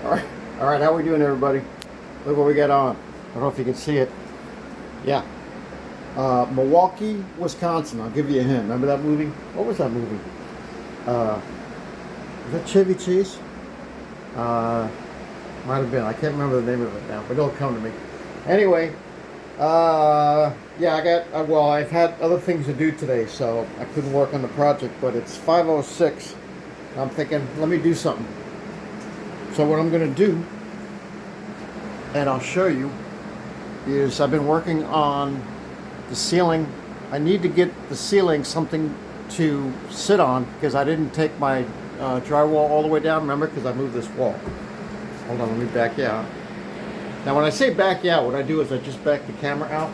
All right, how we doing, everybody? Look what we got on. I don't know if you can see it. Yeah, Milwaukee, Wisconsin. I'll give you a hint. Remember that movie? What was that movie? Is that Chevy Chase? Might have been. I can't remember the name of it now, but it'll come to me. Anyway, yeah, well, I've had other things to do today, so I couldn't work on the project. But it's 5:06. I'm thinking, let me do something. So what I'm going to do, and I'll show you, is I've been working on the ceiling. I need to get the ceiling something to sit on because I didn't take my drywall all the way down, remember, because I moved this wall. Hold on, let me back you out. Now when I say back you out, what I do is I just back the camera out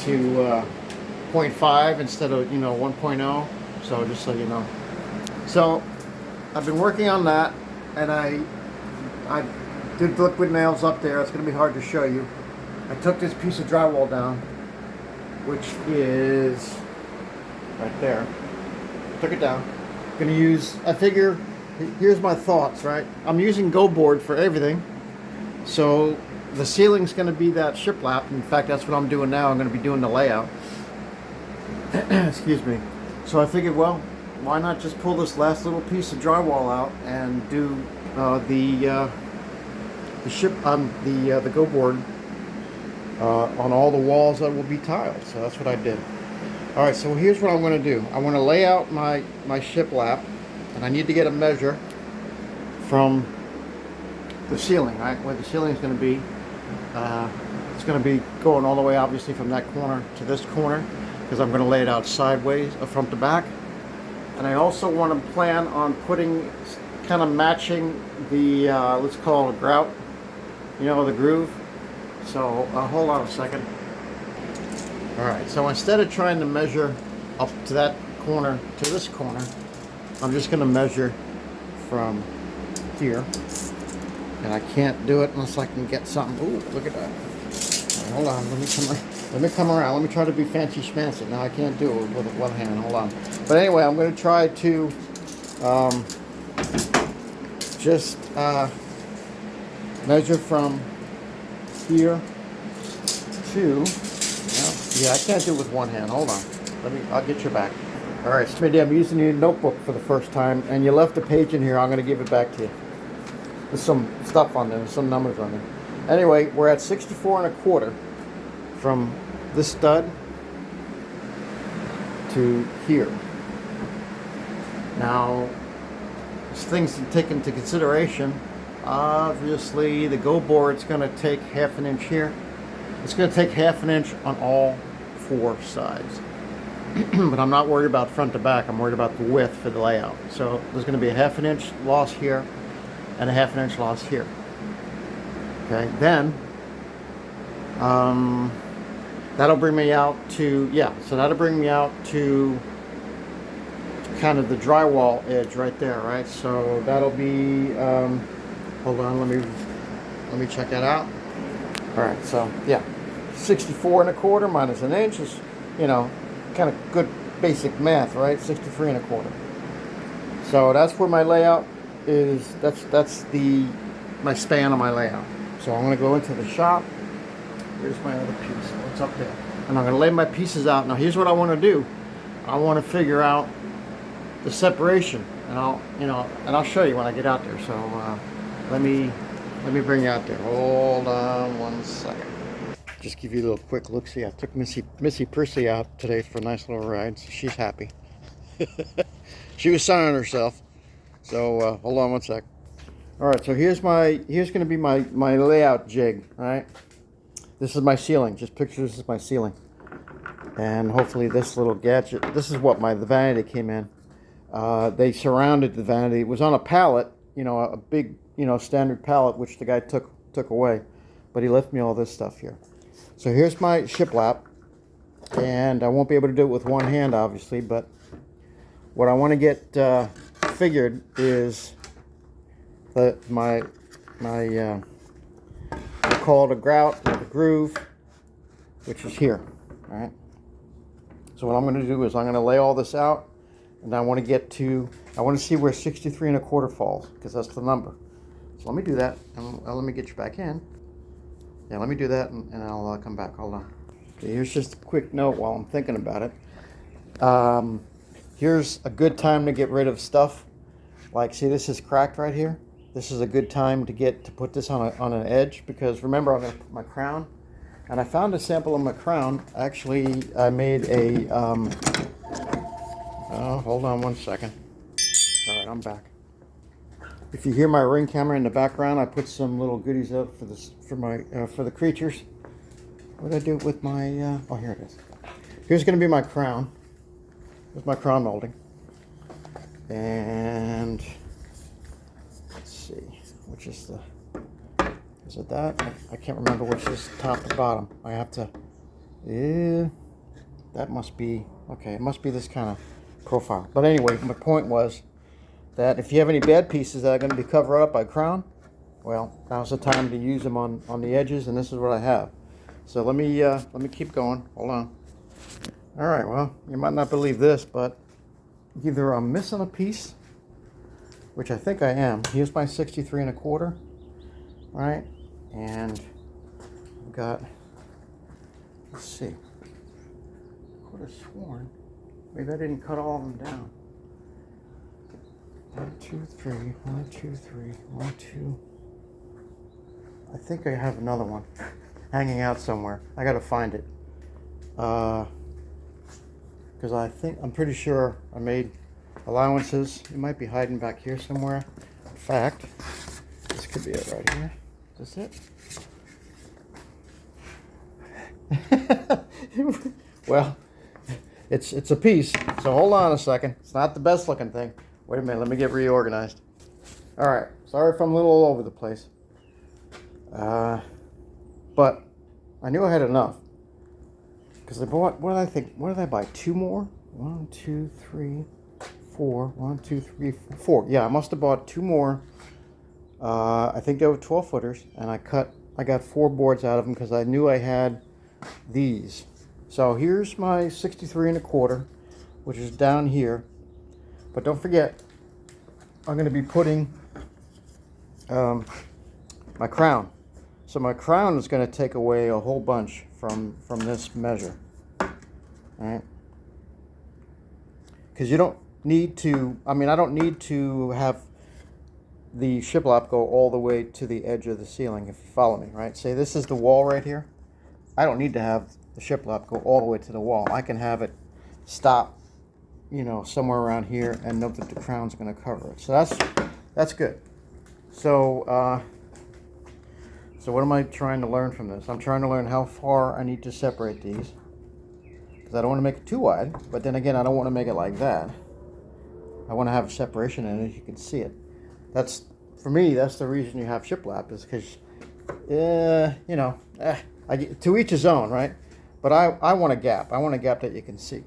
to 0.5 instead of 1.0, so just so you know. So I've been working on that, and I did liquid nails up there. It's going to be hard to show you. I took this piece of drywall down, which is right there. Took it down. Going to use, I figure, here's my thoughts, right? I'm using Go Board for everything. So the ceiling's going to be that shiplap. In fact, that's what I'm doing now. I'm going to be doing the layout. Excuse me. So I figured, well, why not just pull this last little piece of drywall out and do the Go Board on all the walls that will be tiled. So that's what I did. All right, so here's what I'm going to do. I want to lay out my shiplap, and I need to get a measure from the ceiling, right? Where the ceiling is going to be. It's going to be going all the way, obviously, from that corner to this corner, because I'm going to lay it out sideways, front to back. And I also want to plan on putting, kind of matching the, let's call it a grout, the groove. So hold on a second. All right, so instead of trying to measure up to that corner to this corner, I'm just going to measure from here. And I can't do it unless I can get something. Ooh, look at that. Right, hold on, let me come around. Let me try to be fancy schmancy. Now I can't do it with one hand. Hold on. But anyway, I'm going to try to just measure from here to. Yeah, I can't do it with one hand. Hold on. I'll get you back. All right, Smitty, I'm using your notebook for the first time, and you left a page in here. I'm going to give it back to you. There's some stuff on there, there's some numbers on there. Anyway, we're at 64 1/4 from this stud to here. Now, there's things to take into consideration. Obviously, the Go Board's going to take 1/2 inch here. It's going to take 1/2 inch on all 4 sides. But I'm not worried about front to back. I'm worried about the width for the layout. So there's going to be a 1/2 inch loss here and a 1/2 inch loss here. Okay, then that'll bring me out to, so that'll bring me out to kind of the drywall edge right there, right? So that'll be, hold on, let me check that out. All right, so yeah, 64 1/4 minus an inch is, kind of good basic math, right? 63 1/4. So that's where my layout is. That's my span of my layout. So I'm going to go into the shop. Here's my other piece. What's up there? And I'm going to lay my pieces out. Now here's what I want to do. I want to figure out the separation, and I'll show you when I get out there. So let me bring you out there. Hold on one second. Just give you a little quick look. See, I took Missy Prissy out today for a nice little ride. So she's happy. She was sunning herself. So hold on one sec. All right, so here's going to be my layout jig. All right, this is my ceiling. Just picture this is my ceiling, and hopefully this little gadget. This is what the vanity came in. They surrounded the vanity. It was on a pallet, a big, standard pallet, which the guy took away, but he left me all this stuff here. So here's my shiplap, and I won't be able to do it with one hand, obviously, but what I want to get figured is that my I call it a grout or the groove, which is here. All right. So what I'm going to do is I'm going to lay all this out, and I want to get to I want to see where 63 and a quarter falls, because that's the number. So let me do that, and let me get you back in. Yeah, let me do that, and I'll come back. Hold on. Okay, here's just a quick note while I'm thinking about it. Here's a good time to get rid of stuff. Like, see, this is cracked right here. This is a good time to put this on an edge, because remember, I'm going to put my crown. And I found a sample of my crown. Actually, I made a, oh, hold on one second. All right, I'm back. If you hear my Ring camera in the background, I put some little goodies up for the creatures. What did I do with my, oh, here it is. Here's going to be my crown. Here's my crown molding. And let's see, which is the, is it that? I can't remember which is top or bottom. I have to, yeah, that must be, okay, it must be this kind of profile. But anyway, my point was that if you have any bad pieces that are going to be covered up by crown, well, now's the time to use them on the edges, and this is what I have. So let me keep going. Hold on. All right, well, you might not believe this, but either I'm missing a piece, which I think I am. Here's my 63 and a quarter, right? And I've got, let's see, I could have sworn, maybe I didn't cut all of them down. 1, 2, 3, 1, 2, 3, 1, 2. I think I have another one hanging out somewhere. I gotta find it. Because I'm pretty sure I made allowances. It might be hiding back here somewhere. In fact, this could be it right here. Is this it? Well, it's a piece. So hold on a second. It's not the best looking thing. Wait a minute. Let me get reorganized. All right. Sorry if I'm a little all over the place. But I knew I had enough. Because I bought, what did I buy? 2 more? 1, 2, 3, 4. 1, 2, 3, 4. Yeah, I must have bought 2 more. I think they were 12 footers, and I got 4 boards out of them because I knew I had these. So here's my 63 and a quarter, which is down here. But don't forget, I'm going to be putting my crown. So my crown is going to take away a whole bunch from this measure. All right? Because you don't need to, I don't need to have the shiplap go all the way to the edge of the ceiling, if you follow me, right? Say this is the wall right here. I don't need to have the shiplap go all the way to the wall. I can have it stop, somewhere around here, and know that the crown's going to cover it. So that's good. So what am I trying to learn from this? I'm trying to learn how far I need to separate these, because I don't want to make it too wide, but then again, I don't want to make it like that. I want to have a separation in it, you can see it. For me, that's the reason you have shiplap, is because, to each his own, right? But I want a gap. I want a gap that you can see.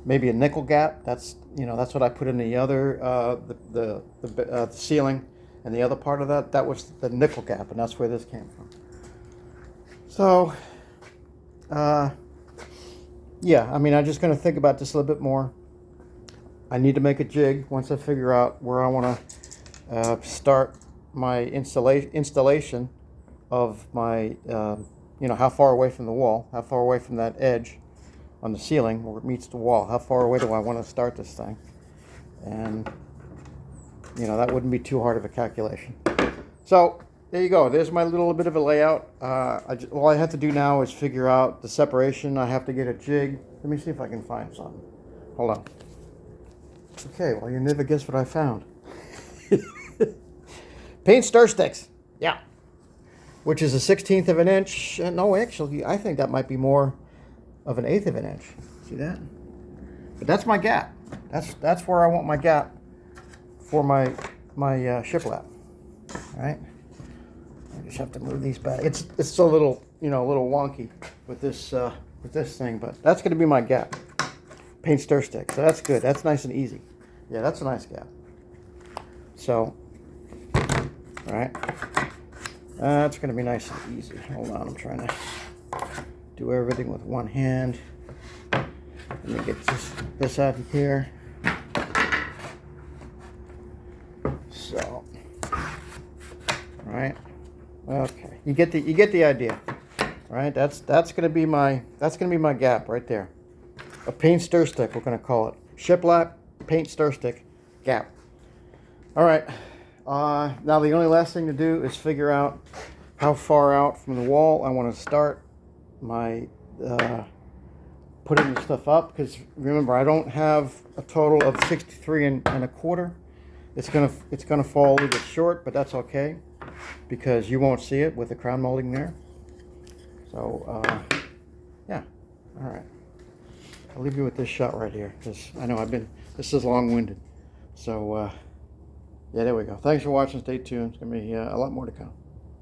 Maybe a nickel gap. That's what I put in the other, the ceiling, and the other part of that was the nickel gap, and that's where this came from. So, yeah, I'm just going to think about this a little bit more. I need to make a jig once I figure out where I want to start my installation of my, how far away from the wall, how far away from that edge on the ceiling where it meets the wall, how far away do I want to start this thing. And, that wouldn't be too hard of a calculation. So, there you go. There's my little bit of a layout. All I have to do now is figure out the separation. I have to get a jig. Let me see if I can find something. Hold on. Okay, well, you never guess what I found. Paint stir sticks. Yeah. Which is a 1/16 of an inch. No, actually, I think that might be more of an 1/8 of an inch. See that? But that's my gap. That's where I want my gap for my shiplap. All right. I just have to move these back. It's a little wonky with this thing, but that's going to be my gap. Paint stir stick. So that's good. That's nice and easy. Yeah, that's a nice gap. So, all right. That's going to be nice and easy. Hold on. I'm trying to do everything with one hand. Let me get this out of here. Right? Okay. You get the idea. Right? That's gonna be my gap right there. A paint stir stick, we're gonna call it. Shiplap paint stir stick gap. All right. Now the only last thing to do is figure out how far out from the wall I want to start my putting the stuff up, because remember, I don't have a total of 63 and a quarter. It's gonna fall a little bit short, but that's okay because you won't see it with the crown molding there. So yeah, all right. I'll leave you with this shot right here because I know this is long-winded. So yeah, there we go. Thanks for watching. Stay tuned. It's gonna be a lot more to come.